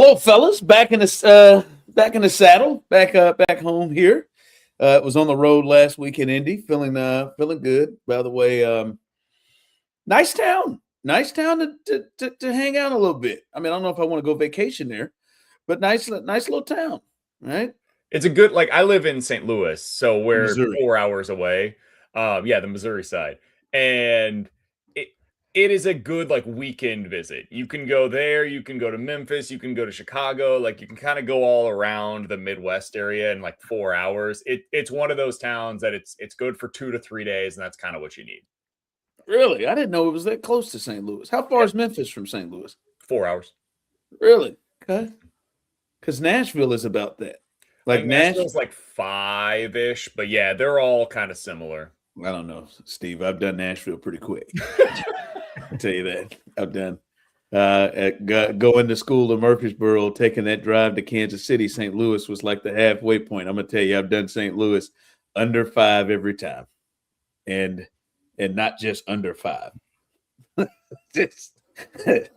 Hello, fellas. Back in the saddle. Back home here. Was on the road last week in Indy. Feeling good. By the way, nice town. Nice town to hang out a little bit. I mean, I don't know if I want to go vacation there, but nice little town, right? It's a good I live in St. Louis, so we're Missouri. 4 hours away. Yeah, the Missouri side. And it is a good weekend visit. You can go there, you can go to Memphis, you can go to Chicago, you can kind of go all around the Midwest area in 4 hours. It's one of those towns that it's good for 2 to 3 days, and that's kind of what you need. Really? I didn't know it was that close to St. Louis. How far is Memphis from St. Louis? 4 hours. Really? Okay. Because Nashville is about that. Nashville's 5-ish, but yeah, they're all kind of similar. I don't know, Steve. I've done Nashville pretty quick. I'll tell you that. I've done going to school to Murfreesboro, taking that drive to Kansas City, St. Louis was like the halfway point. I'm gonna tell you, I've done St. Louis under 5 every time, and not just under 5. Just put it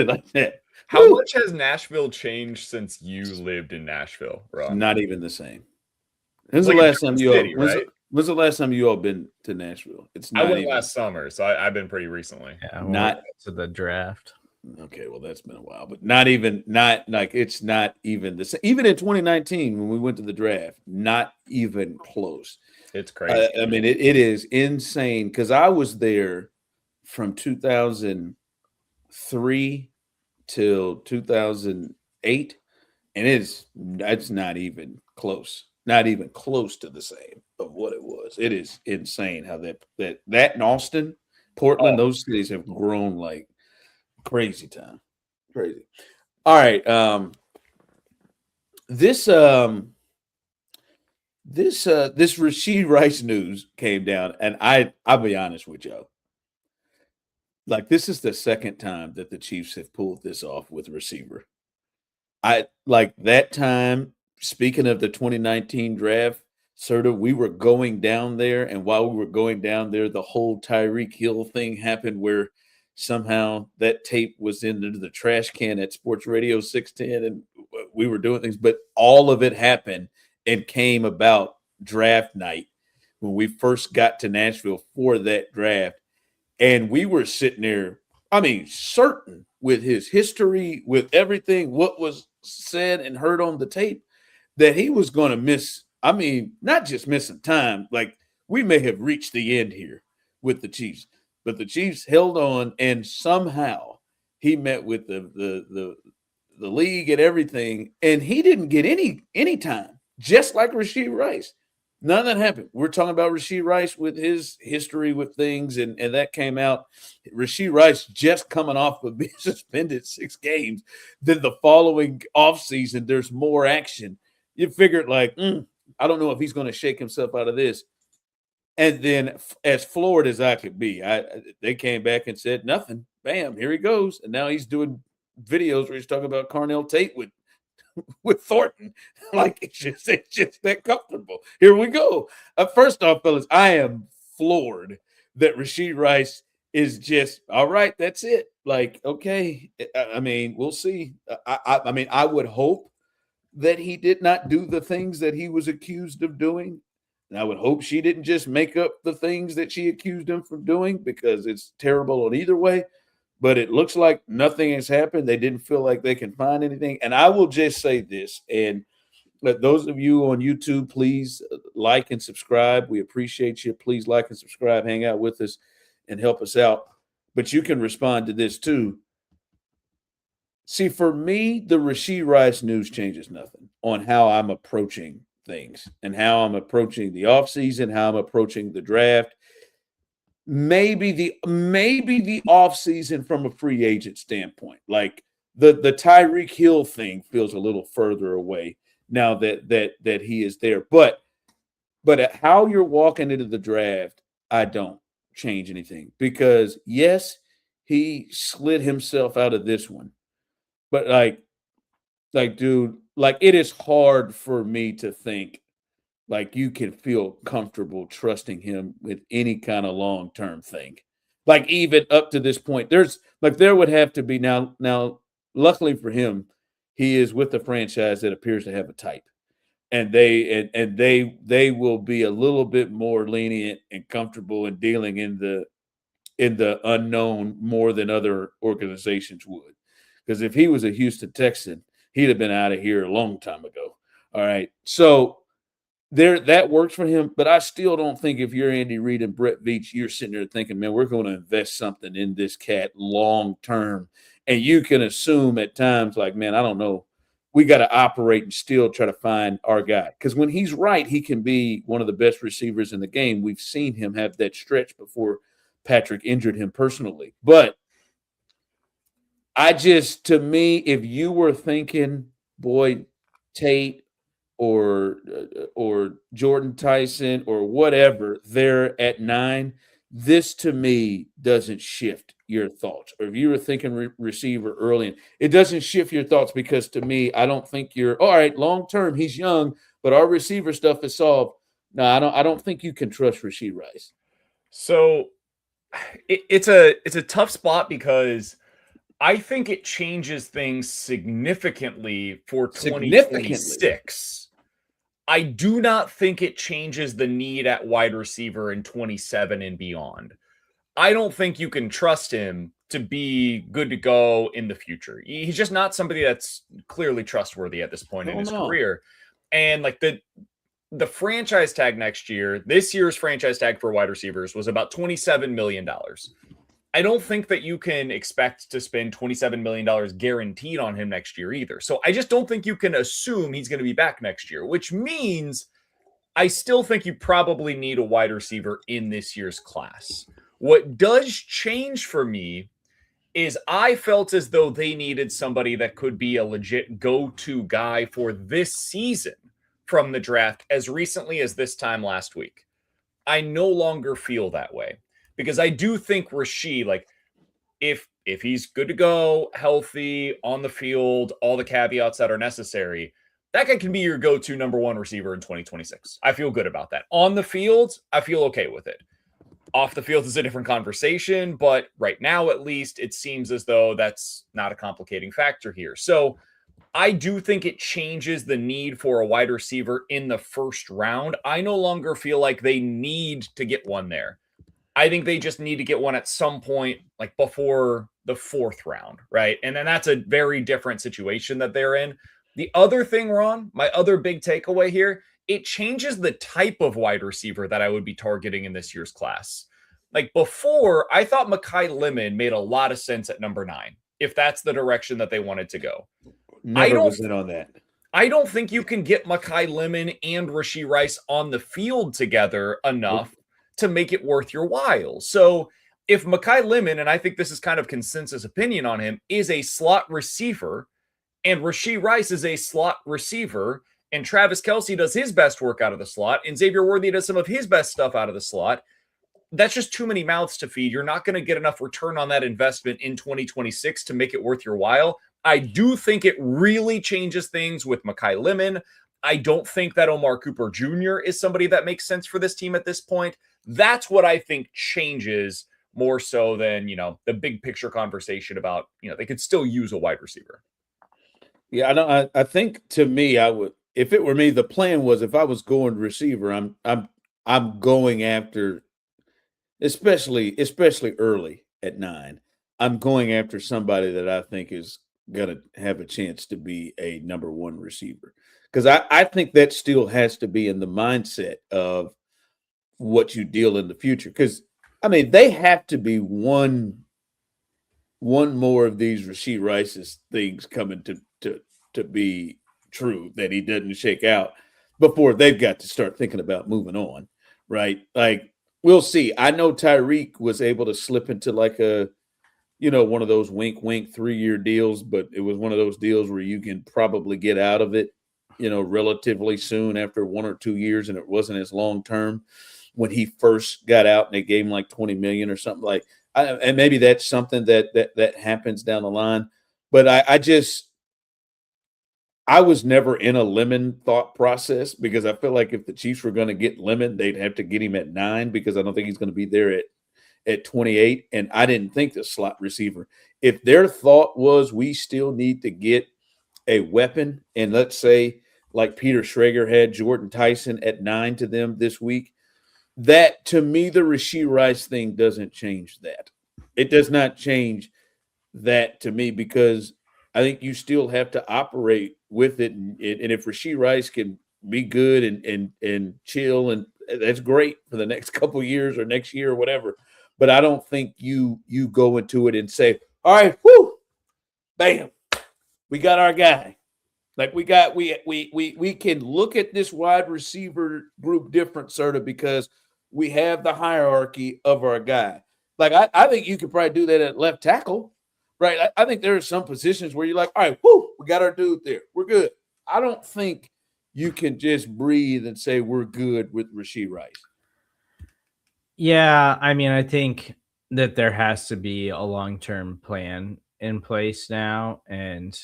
like that. How much has Nashville changed since you lived in Nashville, Ron? Not even the same. When's the last time when's the last time you all been to Nashville? I went last summer, so I've been pretty recently. Yeah, not to the draft. Okay, well that's been a while, but it's not even the same. Even in 2019 when we went to the draft, not even close. It's crazy. I mean, it is insane because I was there from 2003 till 2008, and it's not even close. Not even close to the same of what it was. It is insane how that in Austin, Portland, those cities have grown like crazy time. Crazy. All right. This Rashee Rice news came down, and I'll be honest with y'all. This is the second time that the Chiefs have pulled this off with a receiver. I like that time. Speaking of the 2019 draft, Serda, we were going down there, and while we were going down there, the whole Tyreek Hill thing happened where somehow that tape was into the trash can at Sports Radio 610, and we were doing things, but all of it happened and came about draft night when we first got to Nashville for that draft. And we were sitting there, I mean, certain with his history, with everything, what was said and heard on the tape, that he was going to miss. I mean, not just missing time. We may have reached the end here with the Chiefs, but the Chiefs held on, and somehow he met with the league and everything, and he didn't get any time, just like Rashee Rice. None of that happened. We're talking about Rashee Rice with his history with things, and that came out. Rashee Rice just coming off of being suspended 6 games. Then the following offseason, there's more action. You figured I don't know if he's going to shake himself out of this. And then as floored as I could be, they came back and said nothing. Bam, here he goes. And now he's doing videos where he's talking about Carnell Tate with Thornton. It's just that comfortable. Here we go. First off, fellas, I am floored that Rashee Rice is just, all right, that's it. Okay. I mean, we'll see. I mean, I would hope that he did not do the things that he was accused of doing. And I would hope she didn't just make up the things that she accused him from doing, because it's terrible on either way. But it looks like nothing has happened. They didn't feel like they can find anything. And I will just say this, and let those of you on YouTube, please like and subscribe. We appreciate you. Please like and subscribe, hang out with us, and help us out. But you can respond to this too. See, for me, the Rashee Rice news changes nothing on how I'm approaching things and how I'm approaching the offseason, how I'm approaching the draft. Maybe the offseason from a free agent standpoint. The Tyreek Hill thing feels a little further away now that he is there. But how you're walking into the draft, I don't change anything, because yes, he slid himself out of this one. But dude, it is hard for me to think you can feel comfortable trusting him with any kind of long-term thing. Even up to this point, there would have to be now luckily for him, he is with the franchise that appears to have a type. And they will be a little bit more lenient and comfortable in dealing in the unknown more than other organizations would. Because if he was a Houston Texan, he'd have been out of here a long time ago. All right. So that works for him, but I still don't think if you're Andy Reid and Brett Veach, you're sitting there thinking, man, we're going to invest something in this cat long term. And you can assume at times, like, man, I don't know. We got to operate and still try to find our guy. Because when he's right, he can be one of the best receivers in the game. We've seen him have that stretch before Patrick injured him personally. But to me, if you were thinking, boy, Tate or Jordan Tyson or whatever, they're at 9, this to me doesn't shift your thoughts. Or if you were thinking receiver early, it doesn't shift your thoughts because to me, I don't think you're all right. Long term, he's young, but our receiver stuff is solved. No, I don't think you can trust Rashee Rice. So it's a tough spot because I think it changes things significantly for 2026. I do not think it changes the need at wide receiver in 27 and beyond. I don't think you can trust him to be good to go in the future. He's just not somebody that's clearly trustworthy at this point in his career. And like the franchise tag next year, this year's franchise tag for wide receivers was about $27 million. I don't think that you can expect to spend $27 million guaranteed on him next year either. So I just don't think you can assume he's going to be back next year, which means I still think you probably need a wide receiver in this year's class. What does change for me is I felt as though they needed somebody that could be a legit go-to guy for this season from the draft as recently as this time last week. I no longer feel that way. Because I do think Rashee, like, if he's good to go, healthy, on the field, all the caveats that are necessary, that guy can be your go-to number 1 receiver in 2026. I feel good about that. On the field, I feel okay with it. Off the field is a different conversation, but right now, at least, it seems as though that's not a complicating factor here. So I do think it changes the need for a wide receiver in the first round. I no longer feel like they need to get one there. I think they just need to get one at some point, like before the 4th round, right? And then that's a very different situation that they're in. The other thing, Ron, my other big takeaway here, it changes the type of wide receiver that I would be targeting in this year's class. Like before, I thought Mekhi Lemon made a lot of sense at number 9, if that's the direction that they wanted to go. Never was in on that. I don't think you can get Mekhi Lemon and Rashee Rice on the field together enough to make it worth your while. So if Mekhi Lemon, and I think this is kind of consensus opinion on him, is a slot receiver, and Rashee Rice is a slot receiver, and Travis Kelce does his best work out of the slot, and Xavier Worthy does some of his best stuff out of the slot, that's just too many mouths to feed. You're not going to get enough return on that investment in 2026 to make it worth your while. I do think it really changes things with Mekhi Lemon. I don't think that Omar Cooper Jr. is somebody that makes sense for this team at this point. That's what I think changes more so than, the big picture conversation about, they could still use a wide receiver. Yeah, I think to me, I would, if it were me, the plan was if I was going receiver, I'm going after, especially early at 9, I'm going after somebody that I think is going to have a chance to be a number 1 receiver. Because I think that still has to be in the mindset of what you deal in the future. Because, they have to be one more of these Rashee Rice's things coming to be true that he doesn't shake out before they've got to start thinking about moving on, right? Like, we'll see. I know Tyreek was able to slip into like a, one of those wink 3-year deals, but it was one of those deals where you can probably get out of it, relatively soon after 1 or 2 years, and it wasn't as long term when he first got out and they gave him like $20 million or something like. And maybe that's something that happens down the line. But I was never in a Lemon thought process because I feel like if the Chiefs were going to get Lemon, they'd have to get him at 9 because I don't think he's going to be there at 28. And I didn't think the slot receiver if their thought was we still need to get a weapon, and let's say like Peter Schrager had Jordan Tyson at 9 to them this week, that to me, the Rashee Rice thing doesn't change that. It does not change that to me, because I think you still have to operate with it. And if Rashee Rice can be good and chill, and that's great for the next couple of years or next year or whatever. But I don't think you go into it and say, all right, whoo, bam, we got our guy. Like we can look at this wide receiver group different, Serda, because we have the hierarchy of our guy. Like I think you could probably do that at left tackle, right? I think there are some positions where you're like, all right, whoo, we got our dude there. We're good. I don't think you can just breathe and say we're good with Rashee Rice. Yeah, I mean, I think that there has to be a long-term plan in place now. And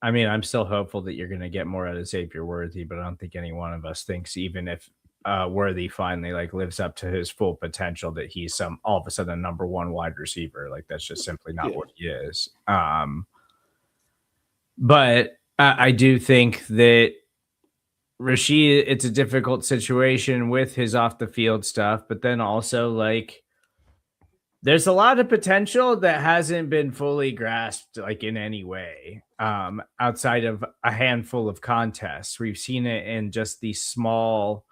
I mean, I'm still hopeful that you're going to get more out of Xavier Worthy, but I don't think any one of us thinks, even if Worthy finally like lives up to his full potential, that he's all of a sudden a number one wide receiver. Like that's just simply not what he is. But I do think that Rashee, it's a difficult situation with his off the field stuff, but then also like there's a lot of potential that hasn't been fully grasped like in any way outside of a handful of contests. We've seen it in just these small,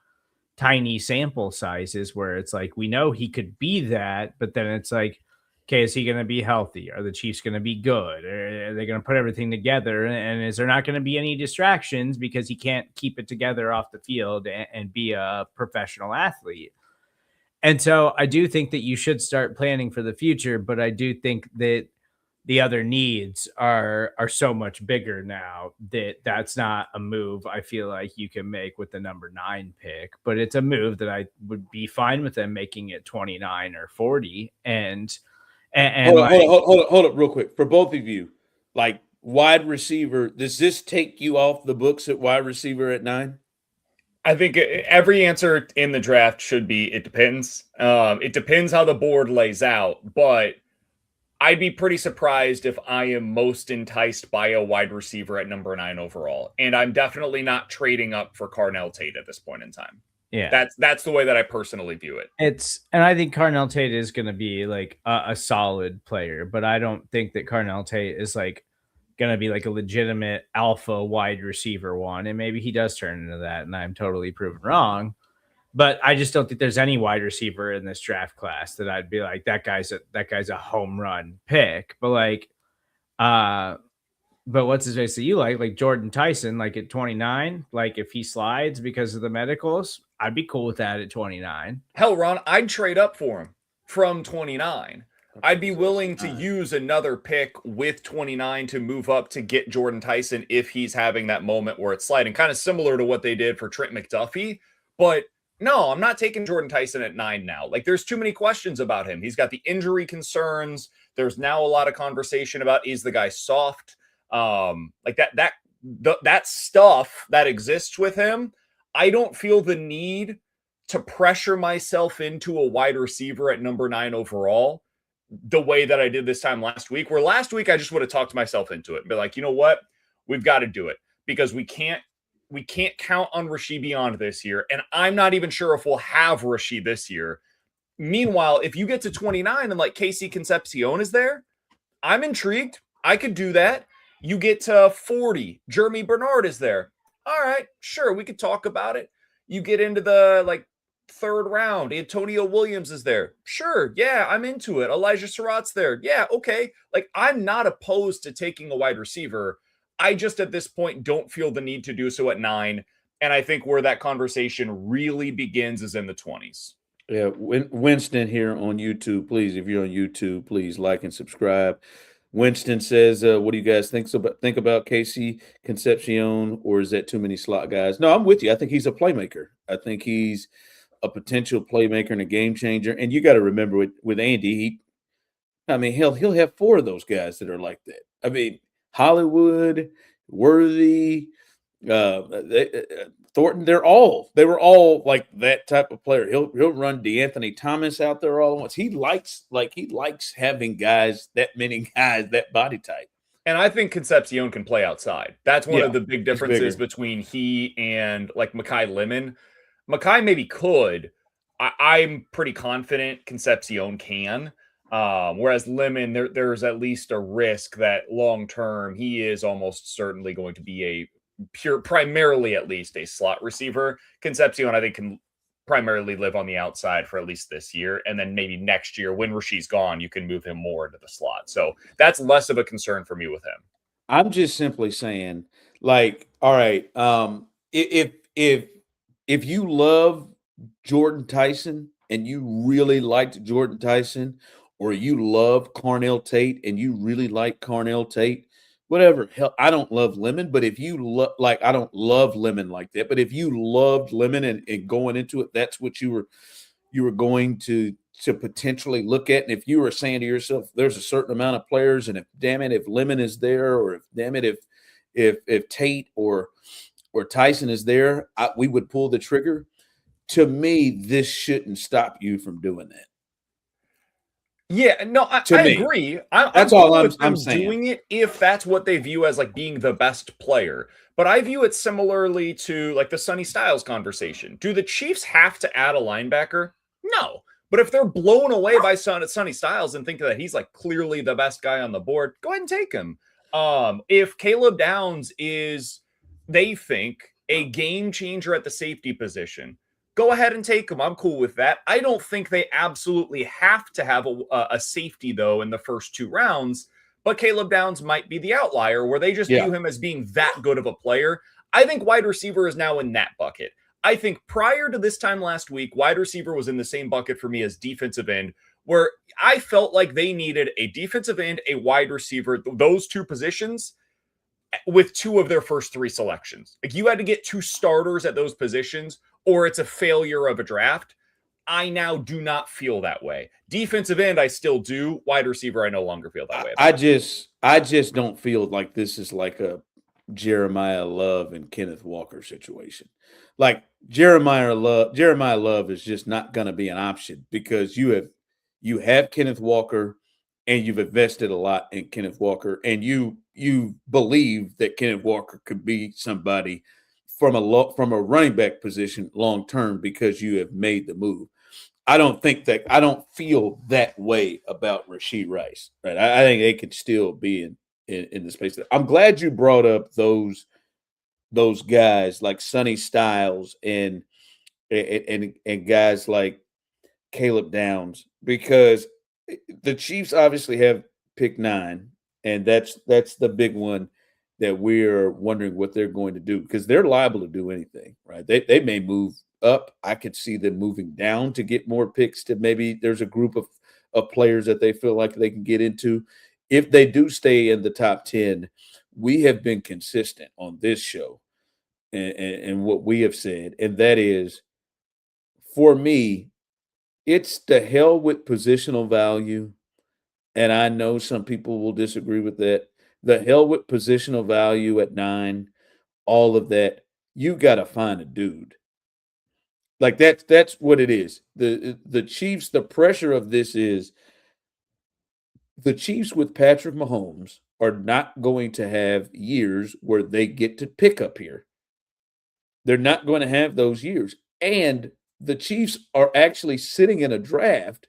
tiny sample sizes where it's like, we know he could be that, but then it's like, okay, is he going to be healthy? Are the Chiefs going to be good? Are they going to put everything together? And is there not going to be any distractions because he can't keep it together off the field and be a professional athlete? And so I do think that you should start planning for the future, but I do think that the other needs are so much bigger now that that's not a move I feel like you can make with the number 9 pick, but it's a move that I would be fine with them making it 29 or 40. And hold up real quick for both of you. Like wide receiver, does this take you off the books at wide receiver at 9? I think every answer in the draft should be it depends. It depends how the board lays out, but I'd be pretty surprised if I am most enticed by a wide receiver at number 9 overall. And I'm definitely not trading up for Carnell Tate at this point in time. Yeah, that's the way that I personally view it. And I think Carnell Tate is going to be like a solid player, but I don't think that Carnell Tate is like going to be like a legitimate alpha wide receiver one. And maybe he does turn into that, and I'm totally proven wrong. But I just don't think there's any wide receiver in this draft class that I'd be like, that guy's a home run pick. But like, but what's his face that you like Jordan Tyson, like at 29, like if he slides because of the medicals, I'd be cool with that at 29. Hell, Ron, I'd trade up for him from 29. I'd be willing to use another pick with 29 to move up to get Jordan Tyson if he's having that moment where it's sliding, kind of similar to what they did for Trent McDuffie. But no, I'm not taking Jordan Tyson at 9 now. Like there's too many questions about him. He's got the injury concerns. There's now a lot of conversation about, is the guy soft? Like that stuff that exists with him. I don't feel the need to pressure myself into a wide receiver at number 9 overall the way that I did this time last week, where last week I just would have talked myself into it and be like, you know what? We've got to do it because we can't count on Rashee beyond this year. And I'm not even sure if we'll have Rashee this year. Meanwhile, if you get to 29 and like Casey Concepcion is there, I'm intrigued. I could do that. You get to 40, Jeremy Bernard is there. All right, sure, we could talk about it. You get into the like 3rd round, Antonio Williams is there. Sure, yeah, I'm into it. Elijah Surratt's there. Yeah, okay. Like I'm not opposed to taking a wide receiver. I just at this point don't feel the need to do so at 9. And I think where that conversation really begins is in the 20s. Yeah, Winston here on YouTube. Please, if you're on YouTube, please like and subscribe. Winston says, what do you guys think about Casey Concepcion, or is that too many slot guys? No, I'm with you. I think he's a playmaker. I think he's a potential playmaker and a game changer. And you got to remember with Andy, he'll have 4 of those guys that are like that. I mean, Hollywood, Worthy, 3 Thornton, they were all like that type of player. He'll run DeAnthony Thomas out there all at once. He likes having guys, that many guys, that body type. And I think Concepcion can play outside. That's one of the big differences between he and like Mekhi Lemon. Mekhi maybe could. I'm pretty confident Concepcion can. Whereas Lemon, there's at least a risk that long term he is almost certainly going to be primarily at least a slot receiver. Concepcion, I think, can primarily live on the outside for at least this year. And then maybe next year, when Rashee's gone, you can move him more into the slot. So that's less of a concern for me with him. I'm just simply saying, like, all right, if you love Jordan Tyson and you really liked Jordan Tyson, or you love Carnell Tate and you really like Carnell Tate, whatever. Hell, I don't love Lemon, but if you I don't love Lemon like that. But if you loved Lemon and going into it, that's what you were going to potentially look at. And if you were saying to yourself, there's a certain amount of players, and if Lemon is there, or if Tate or Tyson is there, we would pull the trigger. To me, this shouldn't stop you from doing that. Yeah, no, I agree. That's all I'm saying. Doing it if that's what they view as like being the best player. But I view it similarly to like the Sonny Styles conversation. Do the Chiefs have to add a linebacker? No. But if they're blown away by Sonny Styles and think that he's like clearly the best guy on the board, go ahead and take him. If Caleb Downs is, they think, a game changer at the safety position, go ahead and take him. I'm cool with that. I don't think they absolutely have to have a safety, though, in the first 2 rounds. But Caleb Downs might be the outlier where they just view him as being that good of a player. I think wide receiver is now in that bucket. I think prior to this time last week, wide receiver was in the same bucket for me as defensive end, where I felt like they needed a defensive end, a wide receiver, those 2 positions, with 2 of their first 3 selections. Like, you had to get 2 starters at those positions, or it's a failure of a draft. I now do not feel that way. Defensive end, I still do. Wide receiver, I no longer feel that way. I just don't feel like this is like a Jeremiah Love and Kenneth Walker situation. Like Jeremiah Love is just not going to be an option because you have Kenneth Walker and you've invested a lot in Kenneth Walker, and you believe that Kenneth Walker could be somebody from a running back position long term because you have made the move. I don't feel that way about Rashee Rice. Right? I think they could still be in the space. I'm glad you brought up those guys like Sonny Styles and guys like Caleb Downs, because the Chiefs obviously have pick 9, and that's the big one that we're wondering what they're going to do, because they're liable to do anything, right? They may move up. I could see them moving down to get more picks, to maybe there's a group of players that they feel like they can get into. If they do stay in the top 10, we have been consistent on this show and what we have said, and that is, for me, it's the hell with positional value, and I know some people will disagree with that. The hell with positional value at 9, all of that. You got to find a dude. Like that's what it is. The Chiefs, the pressure of this is the Chiefs with Patrick Mahomes are not going to have years where they get to pick up here. They're not going to have those years. And the Chiefs are actually sitting in a draft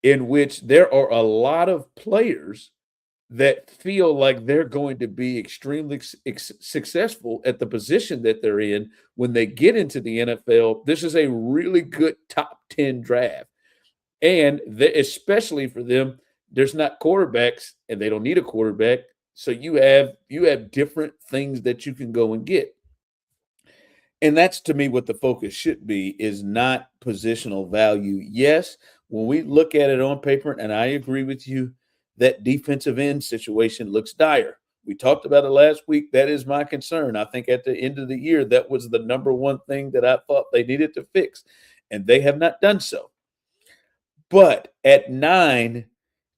in which there are a lot of players that feel like they're going to be extremely successful at the position that they're in when they get into the NFL. This is a really good top 10 draft. And especially for them, there's not quarterbacks, and they don't need a quarterback. So you have different things that you can go and get. And that's, to me, what the focus should be, is not positional value. Yes, when we look at it on paper, and I agree with you, that defensive end situation looks dire. We talked about it last week. That is my concern. I think at the end of the year, that was the number one thing that I thought they needed to fix, and they have not done so. But at 9,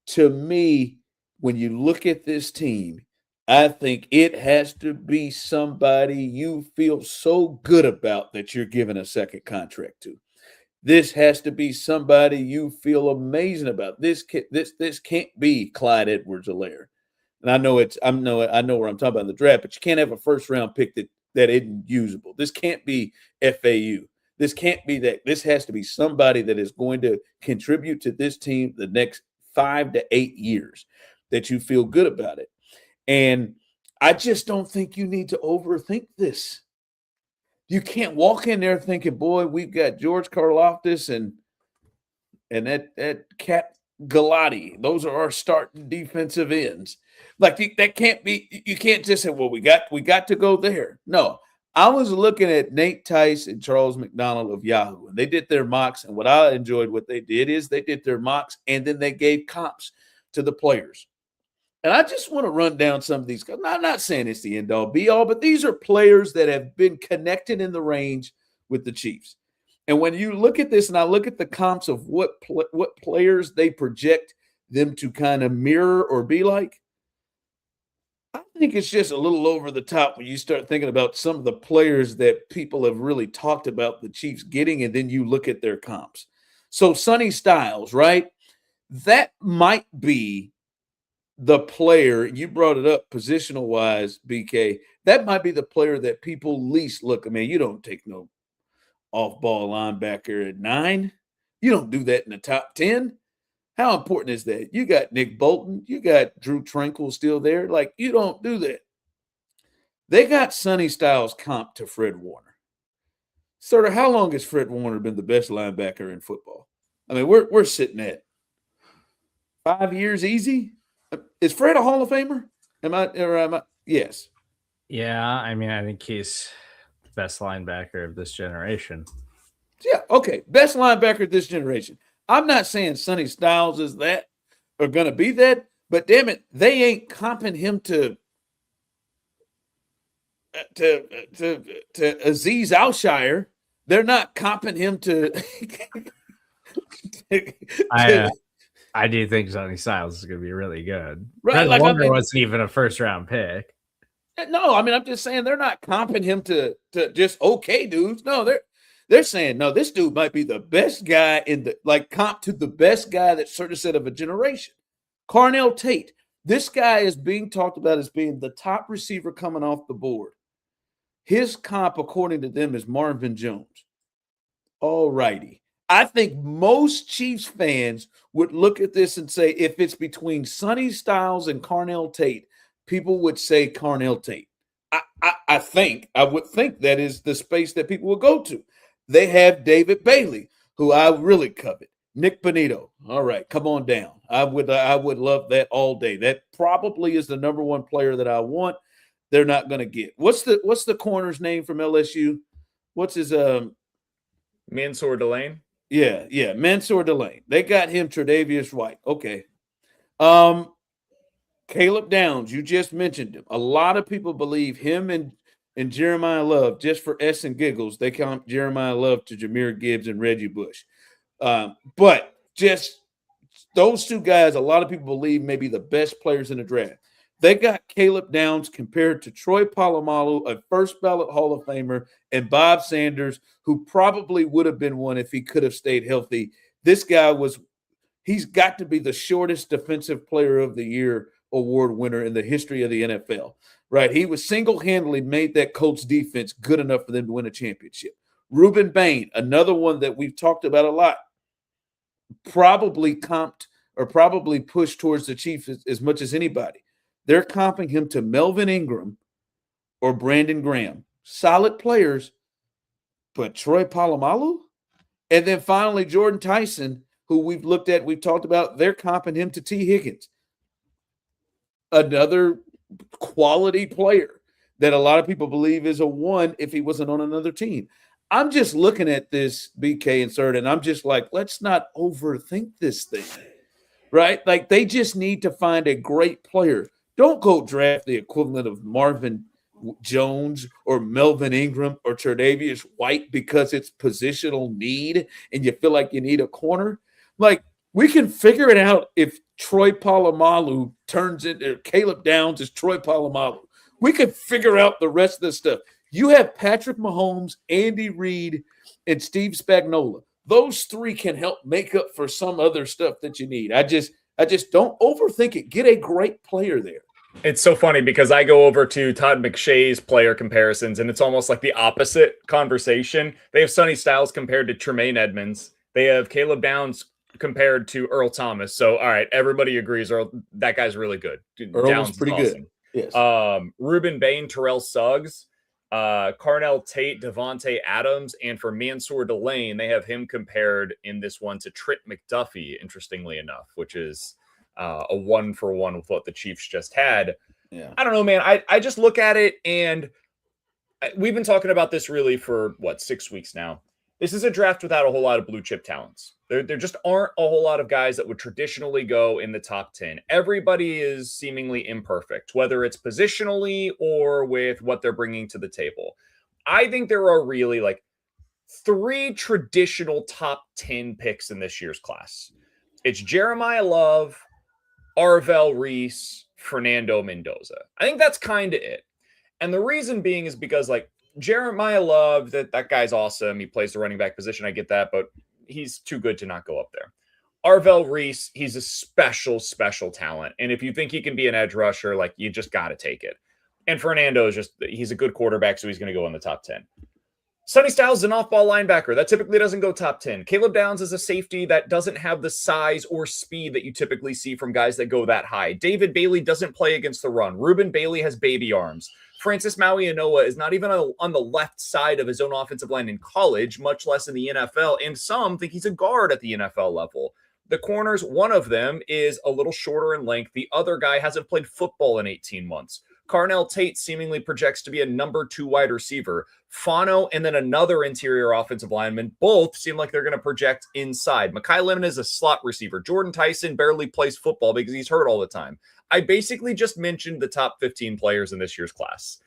to me, when you look at this team, I think it has to be somebody you feel so good about that you're giving a second contract to. This has to be somebody you feel amazing about. This can't be Clyde Edwards-Helaire. And I know where I'm talking about in the draft, but you can't have a first round pick that isn't usable. This can't be FAU. This can't be that. This has to be somebody that is going to contribute to this team the next 5 to 8 years that you feel good about it. And I just don't think you need to overthink this. You can't walk in there thinking, boy, we've got George Karlaftis and that Cat Galati. Those are our starting defensive ends. Like that can't be. You can't just say, well, we got to go there. No, I was looking at Nate Tice and Charles McDonald of Yahoo, and they did their mocks. And what I enjoyed what they did is they did their mocks, and then they gave comps to the players. And I just want to run down some of these. I'm not saying it's the end-all, be-all, but these are players that have been connected in the range with the Chiefs. And when you look at this, and I look at the comps of what players they project them to kind of mirror or be like, I think it's just a little over the top when you start thinking about some of the players that people have really talked about the Chiefs getting, and then you look at their comps. So Sonny Styles, right? That might be the player, you brought it up positional wise, BK, that might be the player that people least look. I mean, you don't take no off-ball linebacker at 9. You don't do that in the top 10. How important is that? You got Nick Bolton. You got Drew Tranquil still there. Like, you don't do that. They got Sonny Styles comp to Fred Warner. Sort of, how long has Fred Warner been the best linebacker in football? I mean, we're sitting at 5 years easy. Is Fred a Hall of Famer? Am I? Yes. Yeah, I mean, I think he's the best linebacker of this generation. Yeah, okay. Best linebacker of this generation. I'm not saying Sonny Styles is that or going to be that, but damn it, they ain't comping him to Azeez Alshire. They're not comping him to I do think Sonny Styles is going to be really good. Right, Fred Warner wasn't even a first-round pick. No, I mean, I'm just saying they're not comping him to just okay dudes. No, they're saying, no, this dude might be the best guy in the, like, comp to the best guy that's sort of said of a generation. Carnell Tate. This guy is being talked about as being the top receiver coming off the board. His comp, according to them, is Marvin Jones. All righty. I think most Chiefs fans would look at this and say, if it's between Sonny Styles and Carnell Tate, people would say Carnell Tate. I would think that is the space that people will go to. They have David Bailey, who I really covet. Nick Bonito. All right, come on down. I would love that all day. That probably is the number one player that I want. They're not going to get. What's the corner's name from LSU? What's his Mansour Delane? Yeah, Mansour Delane. They got him, Tre'Davious White. Okay. Caleb Downs, you just mentioned him. A lot of people believe him and Jeremiah Love, just for S and giggles, they count Jeremiah Love to Jahmyr Gibbs and Reggie Bush. But just those two guys, a lot of people believe may be the best players in the draft. They got Caleb Downs compared to Troy Polamalu, a first ballot Hall of Famer, and Bob Sanders, who probably would have been one if he could have stayed healthy. This guy he's got to be the shortest defensive player of the year award winner in the history of the NFL, right? He was single-handedly made that Colts defense good enough for them to win a championship. Reuben Bain, another one that we've talked about a lot, probably comped or probably pushed towards the Chiefs as much as anybody. They're comping him to Melvin Ingram or Brandon Graham. Solid players, but Troy Polamalu? And then finally, Jordan Tyson, who we've talked about, they're comping him to T. Higgins. Another quality player that a lot of people believe is a one if he wasn't on another team. I'm just looking at this, BK and Serda, and I'm just like, let's not overthink this thing, right? Like, they just need to find a great player. Don't go draft the equivalent of Marvin Jones or Melvin Ingram or Tre'Davious White because it's positional need and you feel like you need a corner. Like, We can figure it out if Troy Polamalu turns into Caleb Downs is Troy Polamalu. We can figure out the rest of this stuff. You have Patrick Mahomes, Andy Reid, and Steve Spagnuolo. Those three can help make up for some other stuff that you need. I just don't overthink it. Get a great player there. It's so funny because I go over to Todd McShay's player comparisons, and it's almost like the opposite conversation. They have Sonny Styles compared to Tremaine Edmonds. They have Caleb Downs compared to Earl Thomas. So, all right, everybody agrees that guy's really good. Earl Downs was pretty awesome. Good. Yes. Ruben Bain, Terrell Suggs, Carnell Tate, Devontae Adams, and for Mansour Delane, they have him compared in this one to Trent McDuffie, interestingly enough, which is a 1-for-1 with what the Chiefs just had. Yeah. I don't know, man. I just look at it, and we've been talking about this really for 6 weeks now. This is a draft without a whole lot of blue chip talents. There just aren't a whole lot of guys that would traditionally go in the top 10. Everybody is seemingly imperfect, whether it's positionally or with what they're bringing to the table. I think there are really 3 traditional top 10 picks in this year's class. It's Jeremiah Love, Arvell Reese, Fernando Mendoza. I think that's kind of it. And the reason being is because Jeremiah Love, that guy's awesome. He plays the running back position. I get that, but he's too good to not go up there. Arvell Reese, he's a special talent. And if you think he can be an edge rusher, you just got to take it. And Fernando is he's a good quarterback, so he's going to go in the top 10. Sonny Styles is an off-ball linebacker. That typically doesn't go top 10. Caleb Downs is a safety that doesn't have the size or speed that you typically see from guys that go that high. David Bailey doesn't play against the run. Ruben Bailey has baby arms. Francis Maui-Anoa is not even on the left side of his own offensive line in college, much less in the NFL, and some think he's a guard at the NFL level. The corners, one of them is a little shorter in length. The other guy hasn't played football in 18 months. Carnell Tate seemingly projects to be a number 2 wide receiver. Fano and then another interior offensive lineman both seem like they're going to project inside. Mekhi Lemon is a slot receiver. Jordan Tyson barely plays football because he's hurt all the time. I basically just mentioned the top 15 players in this year's class.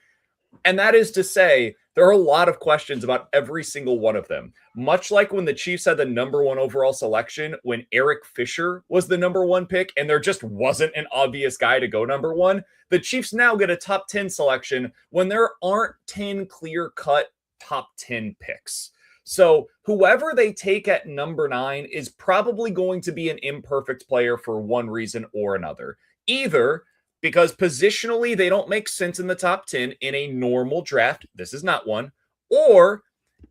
And that is to say, there are a lot of questions about every single one of them. Much like when the Chiefs had the number 1 overall selection, when Eric Fisher was the number 1 pick, and there just wasn't an obvious guy to go number 1, the Chiefs now get a top 10 selection when there aren't 10 clear-cut top 10 picks. So whoever they take at number 9 is probably going to be an imperfect player for one reason or another. Either because positionally they don't make sense in the top 10 in a normal draft. This is not one. Or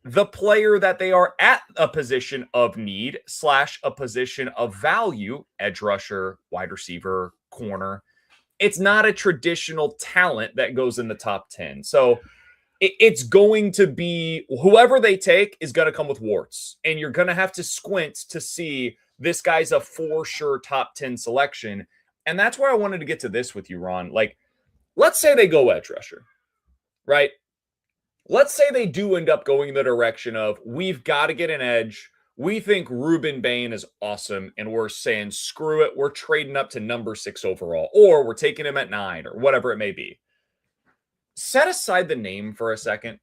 the player that they are at a position of need / a position of value, edge rusher, wide receiver, corner. It's not a traditional talent that goes in the top 10. So it's going to be whoever they take is going to come with warts. And you're going to have to squint to see this guy's a for sure top 10 selection. And that's where I wanted to get to this with you, Ron. Let's say they go edge rusher, right? Let's say they do end up going the direction of, we've got to get an edge. We think Ruben Bain is awesome, and we're saying, screw it, we're trading up to number 6 overall, or we're taking him at 9, or whatever it may be. Set aside the name for a second.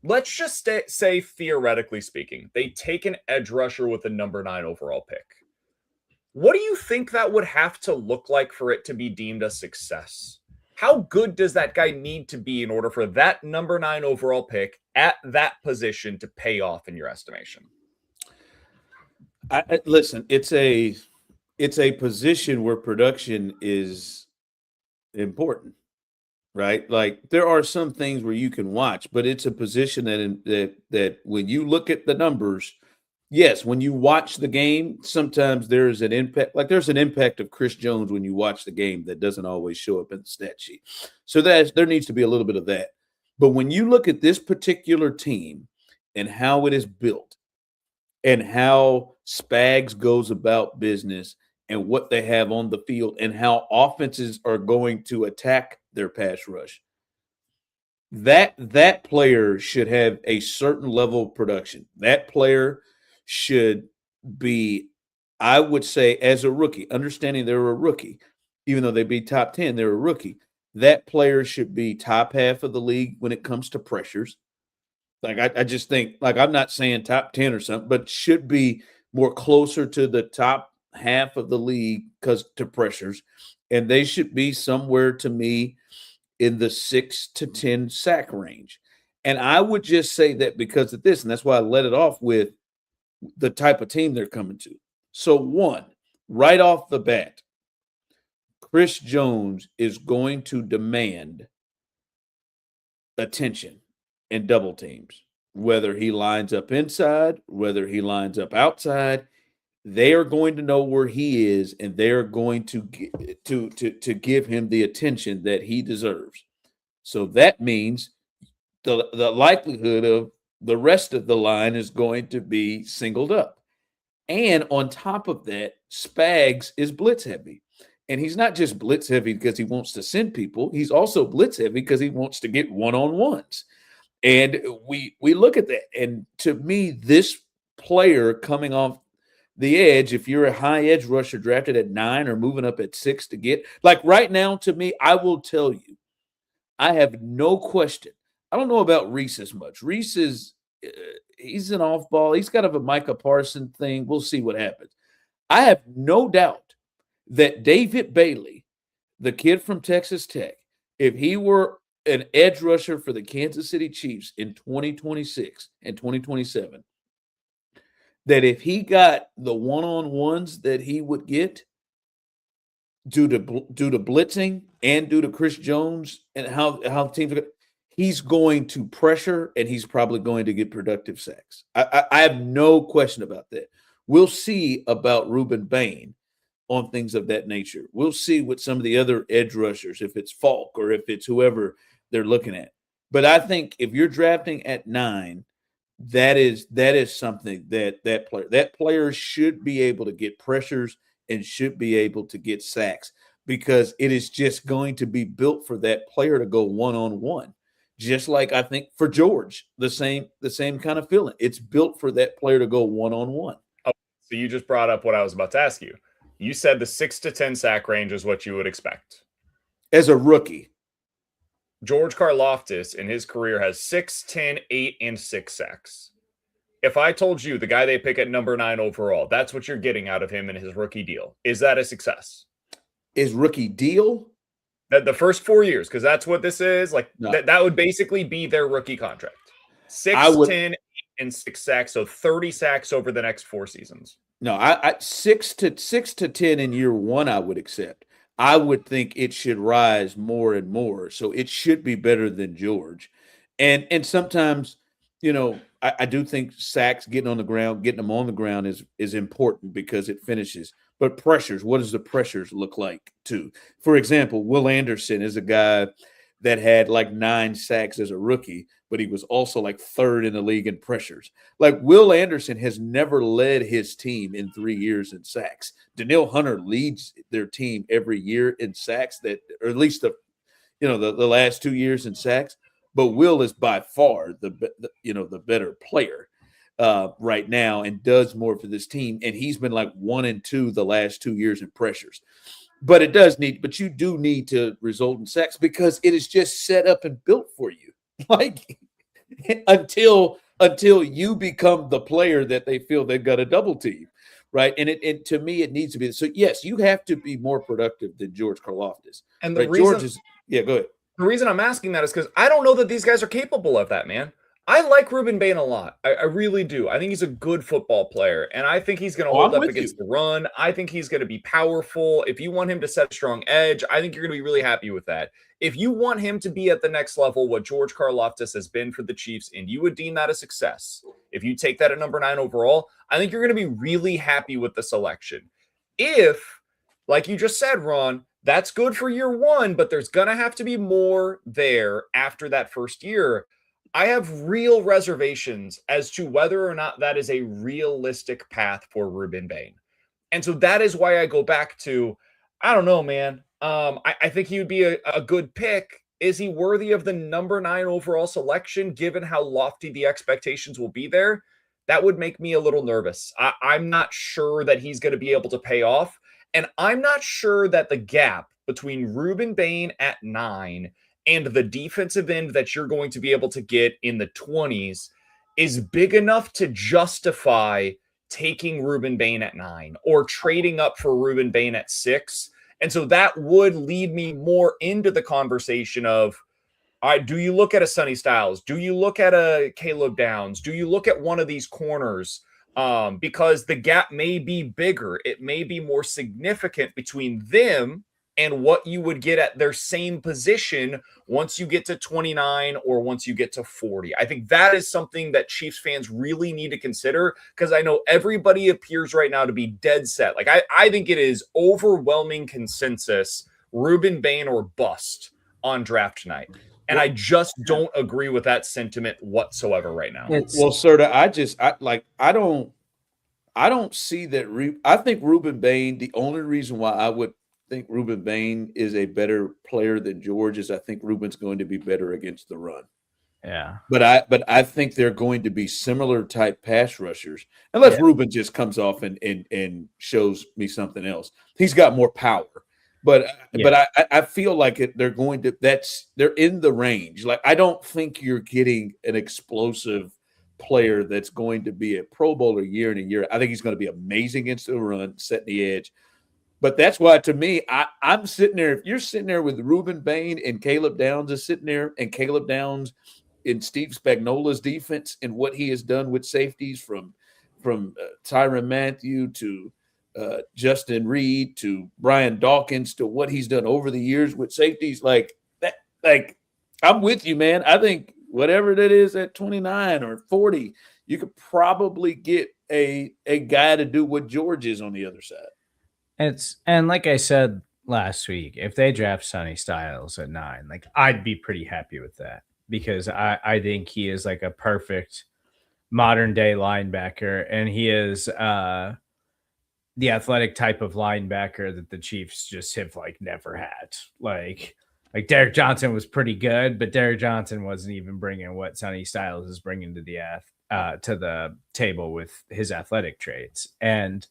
Let's just say, theoretically speaking, they take an edge rusher with a number 9 overall pick. What do you think that would have to look like for it to be deemed a success? How good does that guy need to be in order for that number 9 overall pick at that position to pay off in your estimation? Listen, it's a position where production is important, right? There are some things where you can watch, but it's a position that when you look at the numbers, yes, when you watch the game, sometimes there's an impact. There's an impact of Chris Jones when you watch the game that doesn't always show up in the stat sheet. So there needs to be a little bit of that. But when you look at this particular team and how it is built and how Spags goes about business and what they have on the field and how offenses are going to attack their pass rush, that player should have a certain level of production. That player should be, I would say, as a rookie, understanding they're a rookie, even though they'd be top 10, they're a rookie. That player should be top half of the league when it comes to pressures. I just think, I'm not saying top 10 or something, but should be more closer to the top half of the league because to pressures, and they should be somewhere to me in the 6 to 10 sack range. And I would just say that because of this, and that's why I let it off with the type of team they're coming to. So, one, right off the bat, Chris Jones is going to demand attention and double teams, whether he lines up inside, whether he lines up outside. They are going to know where he is, and they're going to give him the attention that he deserves. So that means the likelihood of the rest of the line is going to be singled up. And on top of that, Spags is blitz heavy. And he's not just blitz heavy because he wants to send people. He's also blitz heavy because he wants to get one-on-ones. And we look at that. And to me, this player coming off the edge, if you're a high edge rusher drafted at 9 or moving up at 6 to get, like right now, to me, I will tell you, I have no question. I don't know about Reese as much. Reese is he's an off ball. He's kind of a Micah Parsons thing. We'll see what happens. I have no doubt that David Bailey, the kid from Texas Tech, if he were an edge rusher for the Kansas City Chiefs in 2026 and 2027, that if he got the one-on-ones that he would get due to blitzing and due to Chris Jones and how teams are, he's going to pressure and he's probably going to get productive sacks. I have no question about that. We'll see about Ruben Bain on things of that nature. We'll see with some of the other edge rushers, if it's Falk or if it's whoever they're looking at. But I think if you're drafting at 9, that is something that player should be able to get pressures and should be able to get sacks, because it is just going to be built for that player to go one-on-one. Just like I think for George, the same kind of feeling. It's built for that player to go one-on-one. Oh, so you just brought up what I was about to ask you. You said the 6 to 10 sack range is what you would expect. As a rookie. George Karlaftis in his career has 6, 10, 8, and 6 sacks. If I told you the guy they pick at number 9 overall, that's what you're getting out of him in his rookie deal, is that a success? His rookie deal? That the first 4 years, because that's what this is. Like No. that would basically be their rookie contract. 6, 10, 8, and 6 sacks, so 30 sacks over the next 4 seasons. No, I 6 to 10 in year 1 I would accept. I would think it should rise more and more. So it should be better than George. And sometimes, I do think sacks, getting them on the ground is important because it finishes. But pressures, what does the pressures look like too? For example, Will Anderson is a guy that had like 9 sacks as a rookie, but he was also like 3rd in the league in pressures. Like Will Anderson has never led his team in 3 years in sacks. Danielle Hunter leads their team every year in sacks, or at least the last 2 years in sacks. But Will is by far the better player right now and does more for this team. And he's been like 1 and 2 the last 2 years in pressures. But you do need to result in sacks because it is just set up and built for you. Like until you become the player that they feel they've got a double team, right? And it to me, it needs to be. So yes, you have to be more productive than George Karlaftis. And the right? reason, George is, go ahead. The reason I'm asking that is because I don't know that these guys are capable of that, man. I like Ruben Bain a lot. I really do. I think he's a good football player, and I think he's going to hold up against the run. I think he's going to be powerful. If you want him to set a strong edge, I think you're going to be really happy with that. If you want him to be at the next level, what George Karlaftis has been for the Chiefs, and you would deem that a success, if you take that at number 9 overall, I think you're going to be really happy with the selection. If, like you just said, Ron, that's good for year 1, but there's going to have to be more there after that first year. I have real reservations as to whether or not that is a realistic path for Ruben Bain. And so that is why I go back to, I don't know, man. I think he would be a good pick. Is he worthy of the number 9 overall selection, given how lofty the expectations will be there? That would make me a little nervous. I'm not sure that he's going to be able to pay off. And I'm not sure that the gap between Ruben Bain at 9 and the defensive end that you're going to be able to get in the 20s is big enough to justify taking Ruben Bain at 9 or trading up for Ruben Bain at 6. And so that would lead me more into the conversation of, all right, do you look at a Sonny Styles? Do you look at a Caleb Downs? Do you look at one of these corners? Because the gap may be bigger. It may be more significant between them and what you would get at their same position once you get to 29 or once you get to 40. I think that is something that Chiefs fans really need to consider, because I know everybody appears right now to be dead set. Like, I think it is overwhelming consensus, Ruben Bain or bust on draft night. And I just don't agree with that sentiment whatsoever right now. Well, Serda, I don't see that. I think Ruben Bain, the only reason why I would think Ruben Bain is a better player than George is I think Ruben's going to be better against the run. Yeah. But I think they're going to be similar type pass rushers, unless Ruben just comes off and shows me something else. He's got more power. But I feel like they're going to they're in the range. Like, I don't think you're getting an explosive player that's going to be a Pro Bowler year in and year. I think he's going to be amazing against the run, setting the edge. But that's why, to me, I'm sitting there. If you're sitting there with Ruben Bain and Caleb Downs is sitting there, and Caleb Downs in Steve Spagnuolo's defense and what he has done with safeties from Tyrann Mathieu to Justin Reed to Brian Dawkins to what he's done over the years with safeties, like that. Like, I'm with you, man. I think whatever that is at 29 or 40, you could probably get a guy to do what George is on the other side. And like I said last week, if they draft Sonny Styles at 9, like, I'd be pretty happy with that, because I think he is like a perfect modern day linebacker, and he is the athletic type of linebacker that the Chiefs just have like never had. Like Derek Johnson was pretty good, but Derek Johnson wasn't even bringing what Sonny Styles is bringing to the table with his athletic traits. And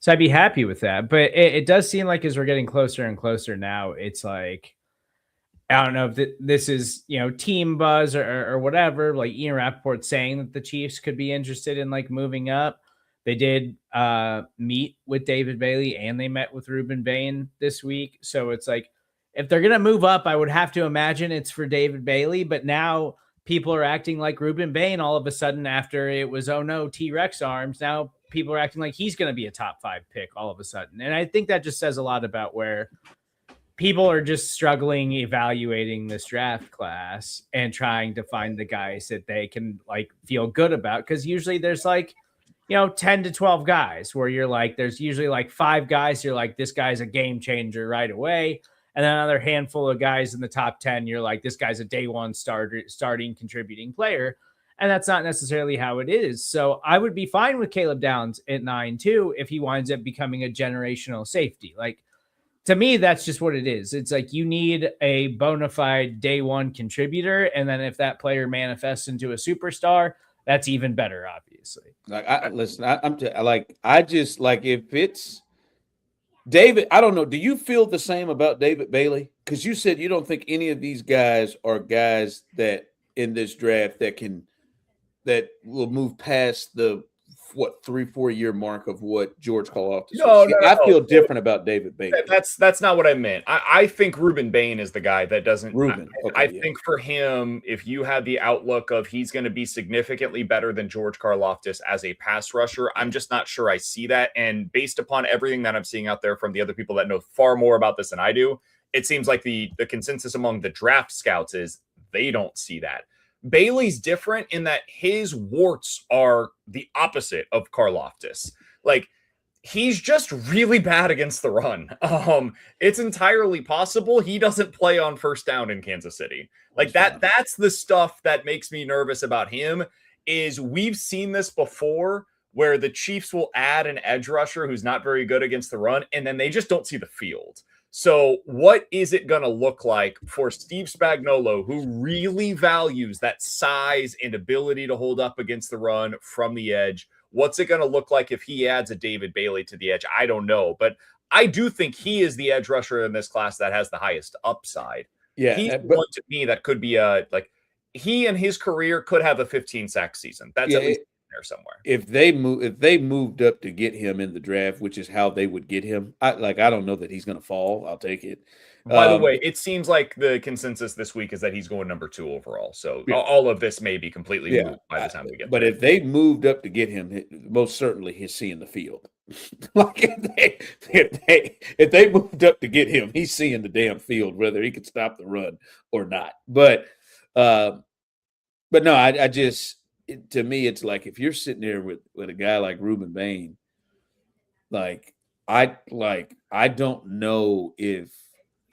so I'd be happy with that. But it does seem like as we're getting closer and closer now, it's like, I don't know if this is, team buzz or whatever, like Ian Rappaport saying that the Chiefs could be interested in like moving up. They did meet with David Bailey and they met with Ruben Bain this week. So it's like, if they're going to move up, I would have to imagine it's for David Bailey. But now people are acting like Ruben Bain all of a sudden after it was, oh no, T-Rex arms. Now people are acting like he's going to be a top 5 pick all of a sudden. And I think that just says a lot about where people are just struggling evaluating this draft class and trying to find the guys that they can like feel good about. Because usually there's like, 10 to 12 guys where you're like, there's usually like 5 guys. You're like, this guy's a game changer right away. And then another handful of guys in the top 10, you're like, this guy's a day one starting contributing player. And that's not necessarily how it is. So I would be fine with Caleb Downs at 9 too, if he winds up becoming a generational safety. Like, to me, that's just what it is. It's like you need a bona fide day one contributor. And then if that player manifests into a superstar, that's even better, obviously. Like, I just like, if it's David, I don't know. Do you feel the same about David Bailey? Because you said you don't think any of these guys are guys that in this draft that will move past the 3-4 year mark of what George Karlaftis was. I feel different about David Bailey. That's not what I meant. I think Ruben Bain is the guy that doesn't. Ruben. I think for him, if you had the outlook of he's going to be significantly better than George Karlaftis as a pass rusher, I'm just not sure I see that. And based upon everything that I'm seeing out there from the other people that know far more about this than I do, it seems like the consensus among the draft scouts is they don't see that. Bailey's different in that his warts are the opposite of Karlaftis. Like, he's just really bad against the run. It's entirely possible he doesn't play on first down in Kansas City. Like, that's the stuff that makes me nervous about him. Is we've seen this before where the Chiefs will add an edge rusher who's not very good against the run, and then they just don't see the field. So what is it going to look like for Steve Spagnuolo, who really values that size and ability to hold up against the run from the edge? What's it going to look like if he adds a David Bailey to the edge? I don't know, but I do think he is the edge rusher in this class that has the highest upside. Yeah, he's one to me that could be he in his career could have a 15 sack season. That's at least there somewhere. If they moved up to get him in the draft, which is how they would get him, I don't know that he's going to fall. I'll take it. By the way, it seems like the consensus this week is that he's going number 2 overall. So all of this may be completely moot by the time we get there. But if they moved up to get him, most certainly he's seeing the field. Like if they moved up to get him, he's seeing the damn field, whether he could stop the run or not. But no, I just to me, it's like if you're sitting there with a guy like Ruben Bain, I don't know if.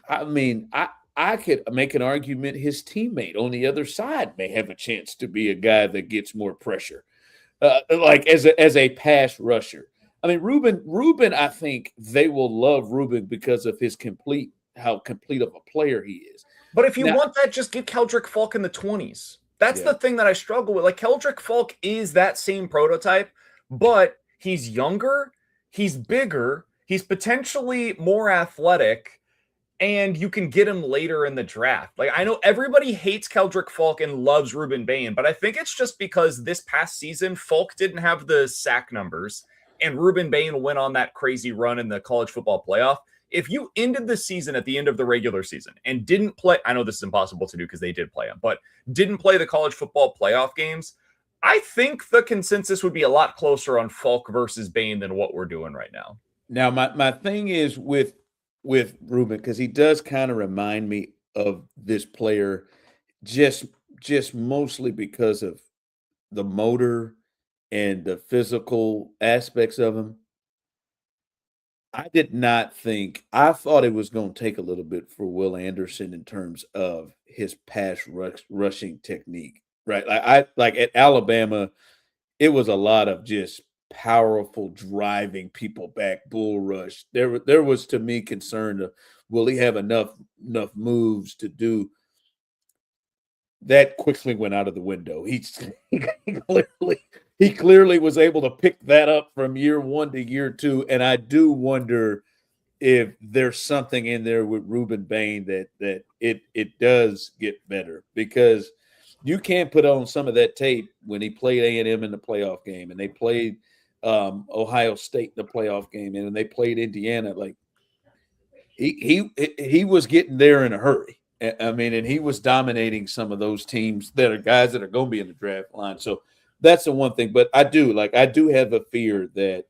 I mean, I could make an argument his teammate on the other side may have a chance to be a guy that gets more pressure, like as a pass rusher. I mean, Ruben, I think they will love Ruben because of how complete of a player he is. But if you want that, just get Keldrick Falk in the 20s. That's the thing that I struggle with. Like Keldrick Falk is that same prototype, but he's younger, he's bigger, he's potentially more athletic. And you can get him later in the draft. Like, I know everybody hates Keldrick Falk and loves Ruben Bain, but I think it's just because this past season, Falk didn't have the sack numbers, and Ruben Bain went on that crazy run in the college football playoff. If you ended the season at the end of the regular season and didn't play, I know this is impossible to do because they did play them, but didn't play the college football playoff games, I think the consensus would be a lot closer on Falk versus Bain than what we're doing right now. Now, my thing is with Ruben, because he does kind of remind me of this player just mostly because of the motor and the physical aspects of him. I thought it was going to take a little bit for Will Anderson in terms of his pass rushing technique, right? Like at Alabama, it was a lot of just powerful driving people back bull rush. There was to me concern of will he have enough moves to do that. Quickly went out of the window. He clearly was able to pick that up from year 1 to year 2, and I do wonder if there's something in there with Ruben Bain that it does get better, because you can't put on some of that tape when he played A&M in the playoff game and they played Ohio State in the playoff game, and they played Indiana. Like he was getting there in a hurry. I mean, and he was dominating some of those teams that are guys that are going to be in the draft line. So that's the one thing. But I do have a fear that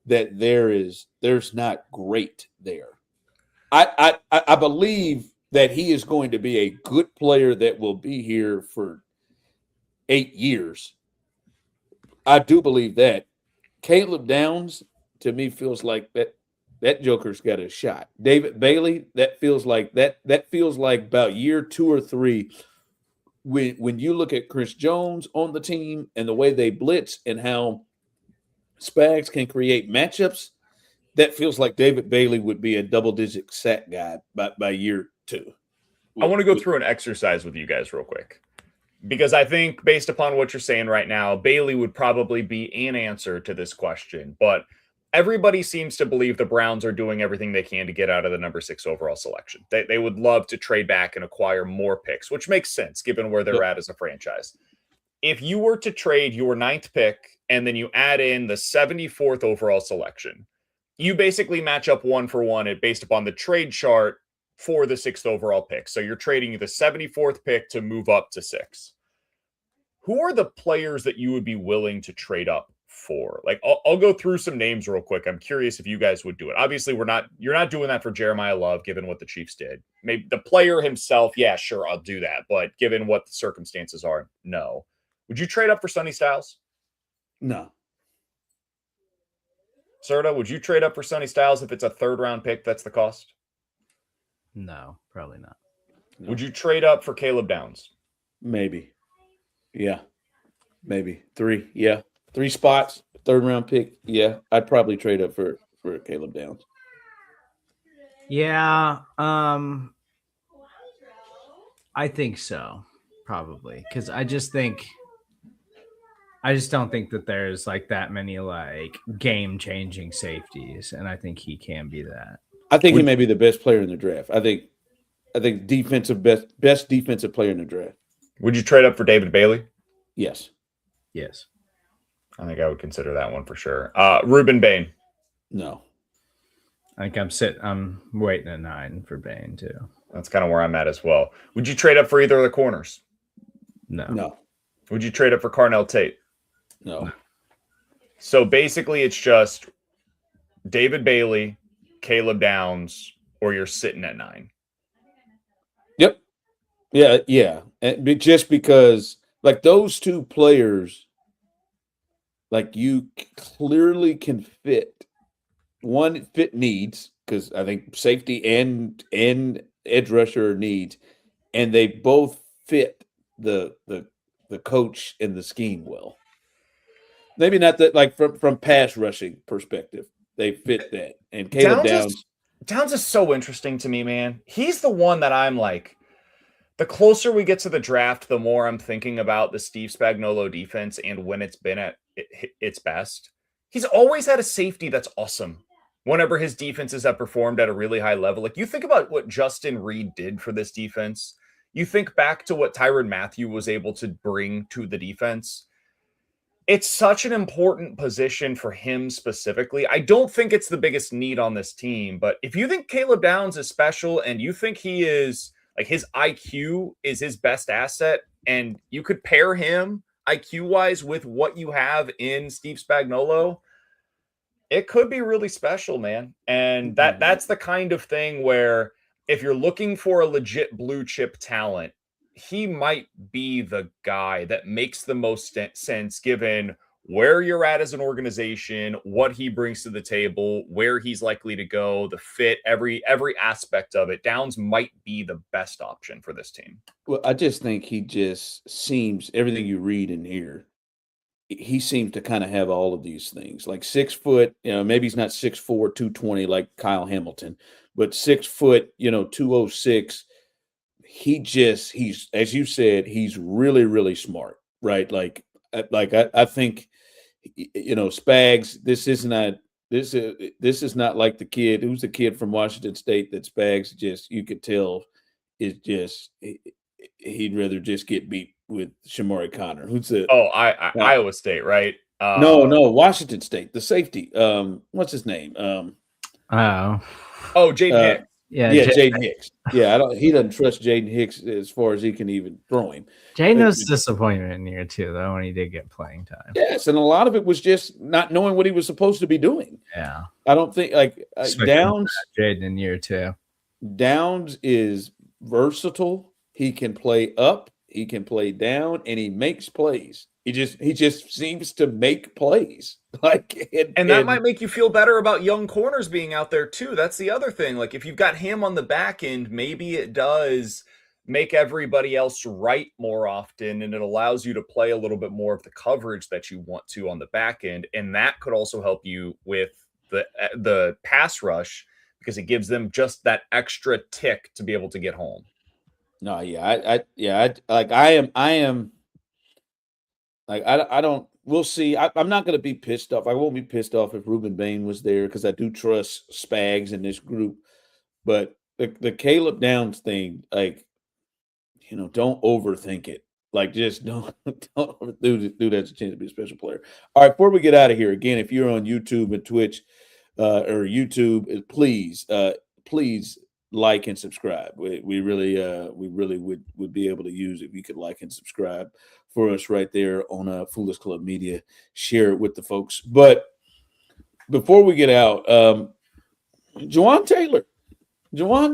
there's not great there. I believe that he is going to be a good player that will be here for 8 years. I do believe that. Caleb Downs, to me, feels like that joker's got a shot. David Bailey, that feels like about year 2 or 3. When you look at Chris Jones on the team and the way they blitz and how Spags can create matchups, that feels like David Bailey would be a double-digit sack guy by year 2. I want to go through an exercise with you guys real quick, because I think based upon what you're saying right now, Bailey would probably be an answer to this question. But everybody seems to believe the Browns are doing everything they can to get out of the number 6 overall selection. They would love to trade back and acquire more picks, which makes sense given where they're at as a franchise. If you were to trade your 9th pick and then you add in the 74th overall selection, you basically match up 1 for 1 based upon the trade chart for the 6th overall pick. So you're trading the 74th pick to move up to 6. Who are the players that you would be willing to trade up for? Like, I'll go through some names real quick. I'm curious if you guys would do it. Obviously, you're not doing that for Jeremiah Love, given what the Chiefs did. Maybe the player himself, yeah, sure, I'll do that. But given what the circumstances are, no. Would you trade up for Sonny Styles? No. Serda, would you trade up for Sonny Styles if it's a 3rd-round pick that's the cost? No, probably not. No. Would you trade up for Caleb Downs? Maybe. Yeah. Maybe 3. Yeah. 3 spots, 3rd-round pick. Yeah. I'd probably trade up for Caleb Downs. Yeah. I think so. Probably. Because I just don't think that there's like that many like game-changing safeties, and I think he can be that. I think he may be the best player in the draft. I think best defensive player in the draft. Would you trade up for David Bailey? Yes. Yes. I think I would consider that one for sure. Ruben Bain. No. I think I'm waiting at 9 for Bain too. That's kind of where I'm at as well. Would you trade up for either of the corners? No. Would you trade up for Carnell Tate? No. So basically, it's just David Bailey, Caleb Downs, or you're sitting at 9. Yep. Yeah. And just because, like, those two players, like, you clearly can fit needs, because I think safety and edge rusher needs, and they both fit the coach and the scheme well. Maybe not that, like, from pass rushing perspective, they fit that. And Caleb Downs is so interesting to me, man. He's the one that I'm like, the closer we get to the draft, the more I'm thinking about the Steve Spagnuolo defense and when it's been at its best. He's always had a safety that's awesome whenever his defenses have performed at a really high level. Like, you think about what Justin Reed did for this defense. You think back to what Tyrann Mathieu was able to bring to the defense. It's such an important position for him specifically. I don't think it's the biggest need on this team, but if you think Caleb Downs is special and you think he is, like, his IQ is his best asset, and you could pair him IQ-wise with what you have in Steve Spagnuolo, it could be really special, man. And that's the kind of thing where if you're looking for a legit blue chip talent, he might be the guy that makes the most sense given where you're at as an organization, what he brings to the table, where he's likely to go, the fit, every aspect of it. Downs might be the best option for this team. Well, I just think he just seems, everything you read in here, he seems to kind of have all of these things. Like 6 foot, maybe he's not 6'4", 220 like Kyle Hamilton, but 6 foot, 206. He's, as you said, he's really, really smart, right? Like I think, Spags, this is not like the kid who's the kid from Washington State that Spags just, you could tell is just, he'd rather just get beat with Shamari Connor. Who's the Iowa State, right? No, Washington State, the safety. What's his name? Jaden Hicks. Yeah, Jaden Hicks. Yeah, he doesn't trust Jaden Hicks as far as he can even throw him. Jaden was disappointment in year 2, though, when he did get playing time. Yes, and a lot of it was just not knowing what he was supposed to be doing. Yeah, I don't think Downs. Jaden in year 2. Downs is versatile. He can play up, he can play down, and he makes plays. He just seems to make plays. And that might make you feel better about young corners being out there too. That's the other thing. Like, if you've got him on the back end, maybe it does make everybody else right more often, and it allows you to play a little bit more of the coverage that you want to on the back end. And that could also help you with the pass rush, because it gives them just that extra tick to be able to get home. No, yeah, I am. Like, I don't. We'll see. I'm not going to be pissed off. I won't be pissed off if Ruben Bain was there, because I do trust Spags in this group. But the Caleb Downs thing, like, don't overthink it. Like, just don't do that's a chance to be a special player. All right, before we get out of here, again, if you're on YouTube and Twitch or YouTube, please like and subscribe. We really would be able to use it if you could like and subscribe for us right there on Foolish Club Media. Share it with the folks. But before we get out, Jawaan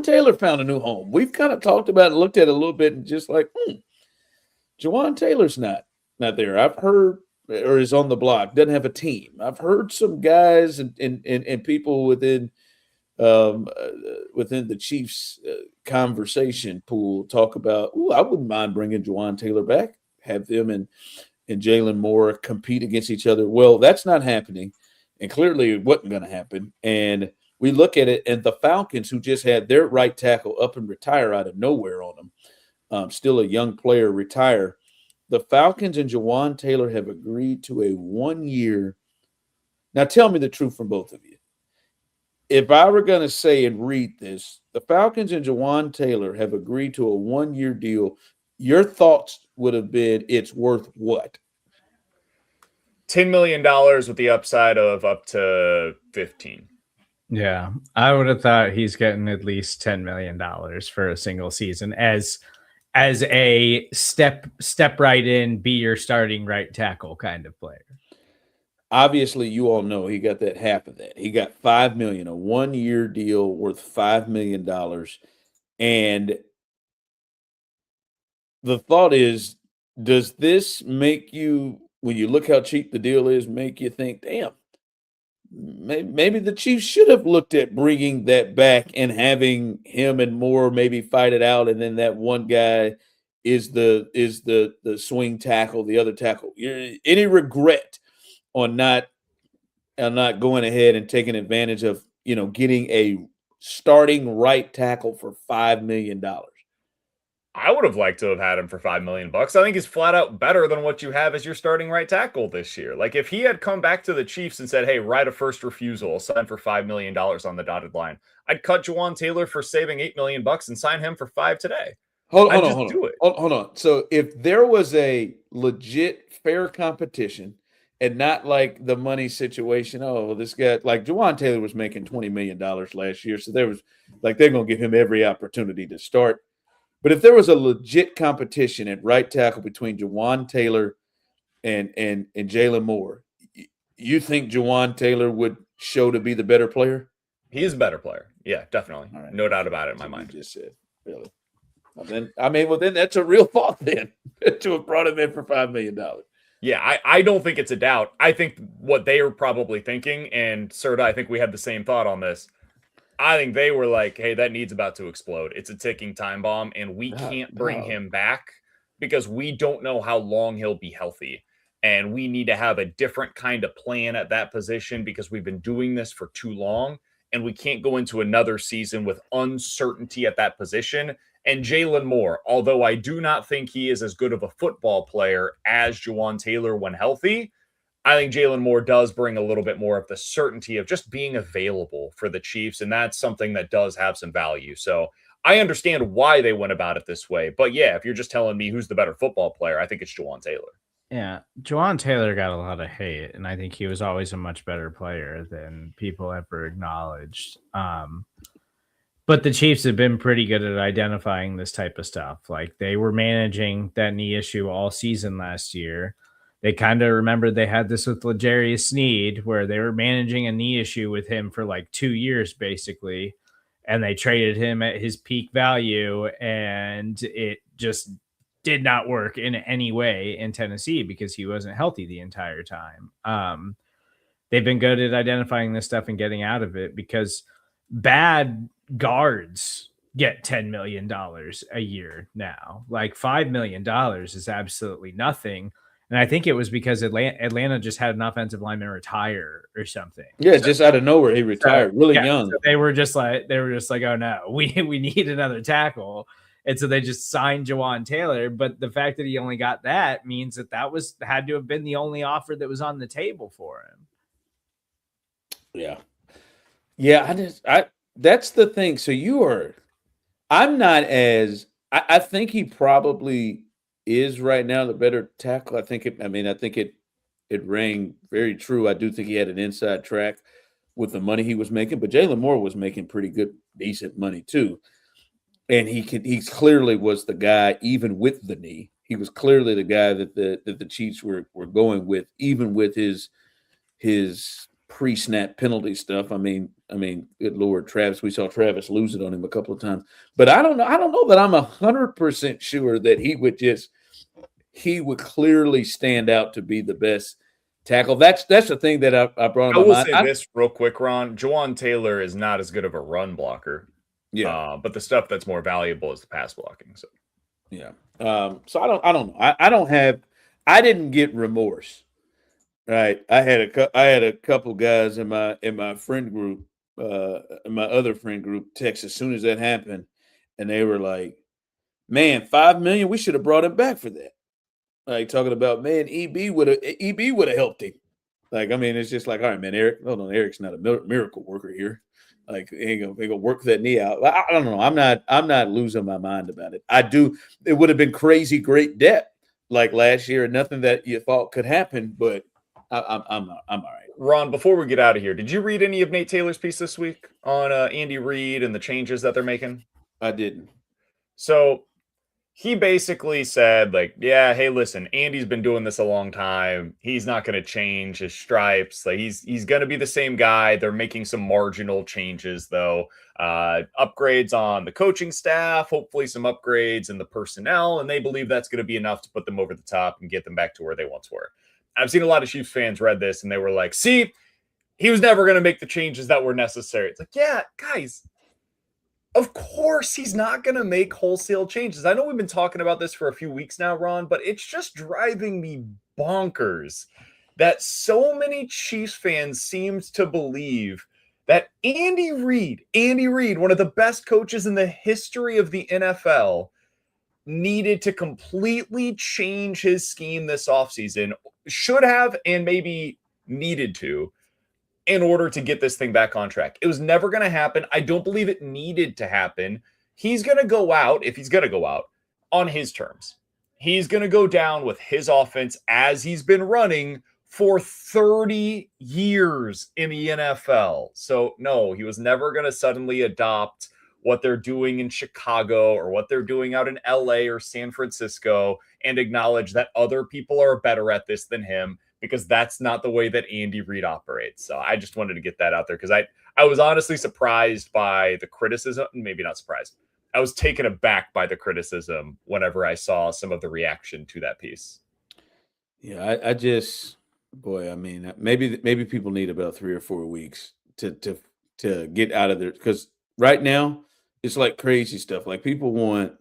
Taylor found a new home. We've kind of talked about it, looked at it a little bit, and just like, Jawaan Taylor's not there. I've heard, or is on the block, doesn't have a team. I've heard some guys and people within the Chiefs conversation pool talk about, I wouldn't mind bringing Jawaan Taylor back, have them and Jalen Moore compete against each other. Well, that's not happening, and clearly it wasn't going to happen. And we look at it, and the Falcons, who just had their right tackle up and retire out of nowhere on them, still a young player, retire. The Falcons and Jawaan Taylor have agreed to a 1-year. Now, tell me the truth from both of you. If I were going to say and read this, the Falcons and Jawaan Taylor have agreed to a 1-year deal. Your thoughts would have been, it's worth what? $10 million with the upside of up to 15. Yeah, I would have thought he's getting at least $10 million for a single season as a step right in, be your starting right tackle kind of player. Obviously, you all know he got that half of that. He got $5 million, a 1-year deal worth $5 million. And the thought is, does this make you, when you look how cheap the deal is, make you think, damn, maybe the Chiefs should have looked at bringing that back and having him and Moore maybe fight it out, and then that one guy is the swing tackle, the other tackle. Any regret on not going ahead and taking advantage of getting a starting right tackle for $5 million? I would have liked to have had him for $5 million. I think he's flat out better than what you have as your starting right tackle this year. Like if he had come back to the Chiefs and said, "Hey, write a first refusal, sign for $5 million on the dotted line," I'd cut Jawaan Taylor for saving $8 million and sign him for $5 million today. Hold on. So if there was a legit fair competition and not like the money situation, this guy like Jawaan Taylor was making $20 million last year, so there was like they're going to give him every opportunity to start. But if there was a legit competition at right tackle between Jawaan Taylor and Jalen Moore, you think Jawaan Taylor would show to be the better player? He is a better player. Yeah, definitely. Right. No doubt about it in my mind. You just said, really? Then that's a real thought then to have brought him in for $5 million. Yeah, I don't think it's a doubt. I think what they are probably thinking, and Serda, I think we had the same thought on this. I think they were like, hey, that need's about to explode. It's a ticking time bomb, and we can't bring him back because we don't know how long he'll be healthy. And we need to have a different kind of plan at that position because we've been doing this for too long, and we can't go into another season with uncertainty at that position. And Jalen Moore, although I do not think he is as good of a football player as Jawaan Taylor when healthy, I think Jalen Moore does bring a little bit more of the certainty of just being available for the Chiefs, and that's something that does have some value. So I understand why they went about it this way. But yeah, if you're just telling me who's the better football player, I think it's Jawaan Taylor. Yeah, Jawaan Taylor got a lot of hate, and I think he was always a much better player than people ever acknowledged. But the Chiefs have been pretty good at identifying this type of stuff. Like they were managing that knee issue all season last year. They kind of remembered they had this with L'Jarius Sneed, where they were managing a knee issue with him for like 2 years, basically. And they traded him at his peak value, and it just did not work in any way in Tennessee because he wasn't healthy the entire time. They've been good at identifying this stuff and getting out of it because bad guards get $10 million a year now. Like $5 million is absolutely nothing. And I think it was because Atlanta just had an offensive lineman retire or something. Yeah, so, just out of nowhere, he retired really young. So they were just like, oh no, we need another tackle. And so they just signed Jawaan Taylor. But the fact that he only got that means that had to have been the only offer that was on the table for him. Yeah. Yeah, that's the thing. So I think he probably is right now the better tackle. I think it rang very true. I do think he had an inside track with the money he was making, but Jalen Moore was making pretty good, decent money too. And he clearly was the guy, even with the knee. He was clearly the guy that the Chiefs were going with, even with his pre-snap penalty stuff. I mean, good Lord, Travis. We saw Travis lose it on him a couple of times, but I don't know that I'm 100% sure that he would clearly stand out to be the best tackle. That's the thing that I brought. I will say this real quick, Ron. Jawaan Taylor is not as good of a run blocker. Yeah, but the stuff that's more valuable is the pass blocking. So, yeah. So I don't know. I didn't get remorse. Right. I had a couple guys in my friend group, in my other friend group, text as soon as that happened, and they were like, "Man, $5 million, we should have brought him back for that." Like talking about, man, EB would have helped him. Like, I mean, it's just like, all right, man, Eric's not a miracle worker here. Like, he ain't gonna work that knee out. I don't know. I'm not losing my mind about it. It would have been crazy great depth like last year, and nothing that you thought could happen, but I'm all right. Ron, before we get out of here, did you read any of Nate Taylor's piece this week on Andy Reid and the changes that they're making? I didn't. So he basically said, like, yeah, hey, listen, Andy's been doing this a long time. He's not going to change his stripes. Like, he's going to be the same guy. They're making some marginal changes, though. Upgrades on the coaching staff, hopefully some upgrades in the personnel, and they believe that's going to be enough to put them over the top and get them back to where they once were. I've seen a lot of Chiefs fans read this, and they were like, see, he was never going to make the changes that were necessary. It's like, yeah, guys, of course he's not going to make wholesale changes. I know we've been talking about this for a few weeks now, Ron, but it's just driving me bonkers that so many Chiefs fans seems to believe that Andy Reid, one of the best coaches in the history of the NFL, needed to completely change his scheme this offseason, should have and maybe needed to, in order to get this thing back on track. It was never going to happen. I don't believe it needed to happen. He's going to go out, if he's going to go out, on his terms. He's going to go down with his offense as he's been running for 30 years in the NFL. So, no, he was never going to suddenly adopt what they're doing in Chicago or what they're doing out in LA or San Francisco and acknowledge that other people are better at this than him, because that's not the way that Andy Reid operates. So I just wanted to get that out there, because I was honestly surprised by the criticism. Maybe not surprised. I was taken aback by the criticism whenever I saw some of the reaction to that piece. Yeah, I just, boy, I mean, maybe people need about 3 or 4 weeks to get out of there, because right now it's like crazy stuff. Like, people want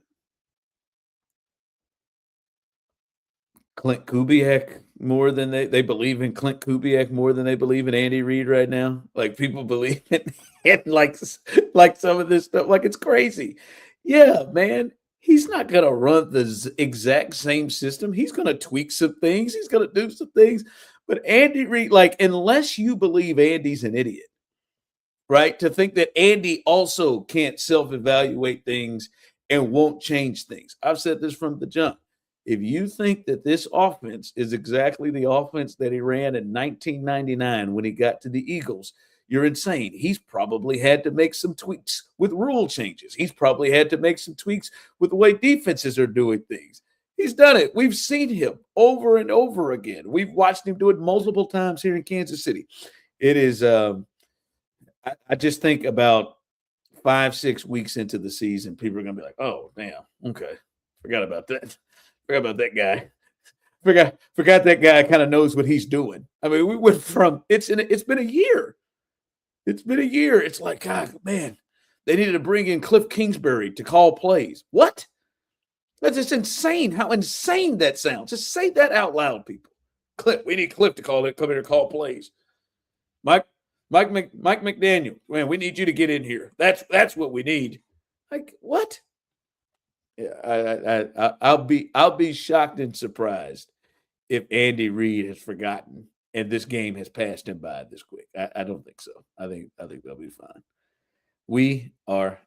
Clint Kubiak more than they believe in Clint Kubiak more than they believe in Andy Reid right now. Like, people believe in like some of this stuff. Like, it's crazy. Yeah, man. He's not going to run the exact same system. He's going to tweak some things. He's going to do some things. But Andy Reid, like, unless you believe Andy's an idiot, right, to think that Andy also can't self-evaluate things and won't change things. I've said this from the jump. If you think that this offense is exactly the offense that he ran in 1999 when he got to the Eagles, you're insane. He's probably had to make some tweaks with rule changes. He's probably had to make some tweaks with the way defenses are doing things. He's done it. We've seen him over and over again. We've watched him do it multiple times here in Kansas City. It is, I just think about 5-6 weeks into the season, people are going to be like, oh, damn, okay, forgot about that. Forgot about that guy. Forgot that guy kind of knows what he's doing. I mean, we went from it's been a year. It's been a year. It's like, God, man, they needed to bring in Cliff Kingsbury to call plays. What? That's just insane. How insane that sounds. Just say that out loud, people. Cliff, we need Cliff to come in and call plays. Mike McDaniel, man, we need you to get in here. That's what we need. Like, what? Yeah, I'll be shocked and surprised if Andy Reid has forgotten and this game has passed him by this quick. I don't think so. I think they'll be fine. We are